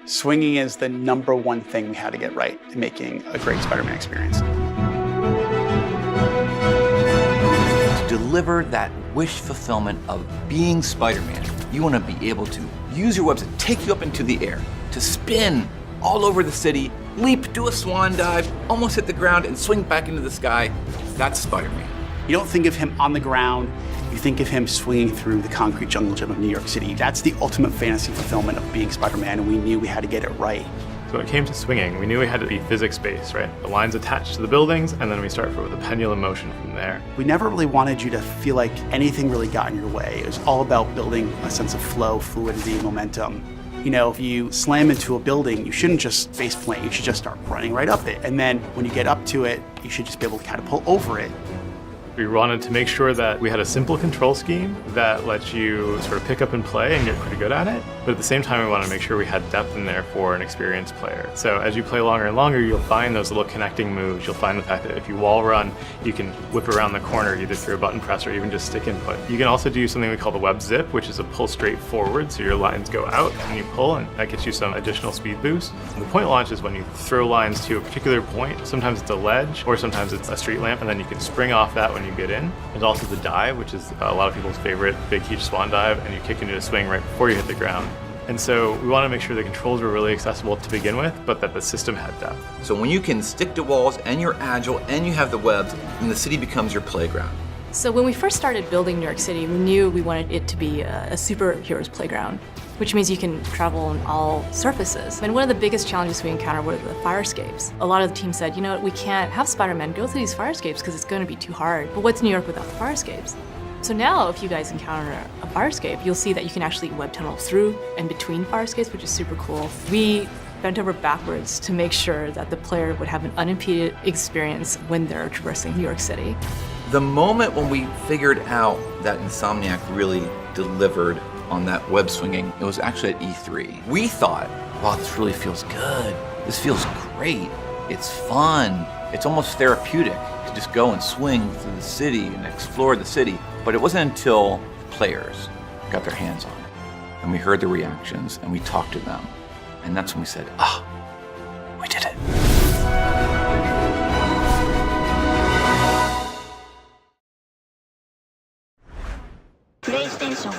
Swinging is the #1 thing we had to get right in making a great Spider-Man experience. To deliver that wish fulfillment of being Spider-Man, you want to be able to use your webs to take you up into the air, to spin all over the city, leap, do a swan dive, almost hit the ground, and swing back into the sky. That's Spider-Man. You don't think of him on the ground, you think of him swinging through the concrete jungle gym of New York City. That's the ultimate fantasy fulfillment of being Spider-Man, and we knew we had to get it right. So when it came to swinging, we knew we had to be physics-based, right? The lines attached to the buildings, and then we start with a pendulum motion from there. We never really wanted you to feel like anything really got in your way. It was all about building a sense of flow, fluidity, momentum. You know, if you slam into a building, you shouldn't just face plant, you should just start running right up it. And then when you get up to it, you should just be able to catapult over it. We wanted to make sure that we had a simple control scheme that lets you sort of pick up and play and get pretty good at it. But at the same time, we wanted to make sure we had depth in there for an experienced player. So as you play longer and longer, you'll find those little connecting moves. You'll find the fact that if you wall run, you can whip around the corner either through a button press or even just stick input. You can also do something we call the web zip, which is a pull straight forward. So your lines go out and you pull, and that gets you some additional speed boost. And the point launch is when you throw lines to a particular point. Sometimes it's a ledge or sometimes it's a street lamp, and then you can spring off that when you get in. There's also the dive, which is a lot of people's favorite, big huge swan dive, and you kick into a swing right before you hit the ground. And so we want to make sure the controls were really accessible to begin with, but that the system had depth. So when you can stick to walls and you're agile and you have the webs, then the city becomes your playground. So when we first started building New York City, we knew we wanted it to be a superhero's playground, which means you can travel on all surfaces. And one of the biggest challenges we encountered were the fire escapes. A lot of the team said, you know what, we can't have Spider-Man go through these fire escapes because it's going to be too hard. But what's New York without the fire escapes? So now if you guys encounter a fire escape, you'll see that you can actually web tunnel through and between fire escapes, which is super cool. We bent over backwards to make sure that the player would have an unimpeded experience when they're traversing New York City. The moment when we figured out that Insomniac really delivered on that web swinging, it was actually at E3. We thought, wow, this really feels good. This feels great. It's fun. It's almost therapeutic to just go and swing through the city and explore the city. But it wasn't until the players got their hands on it and we heard the reactions and we talked to them. And that's when we said, we did it. PlayStation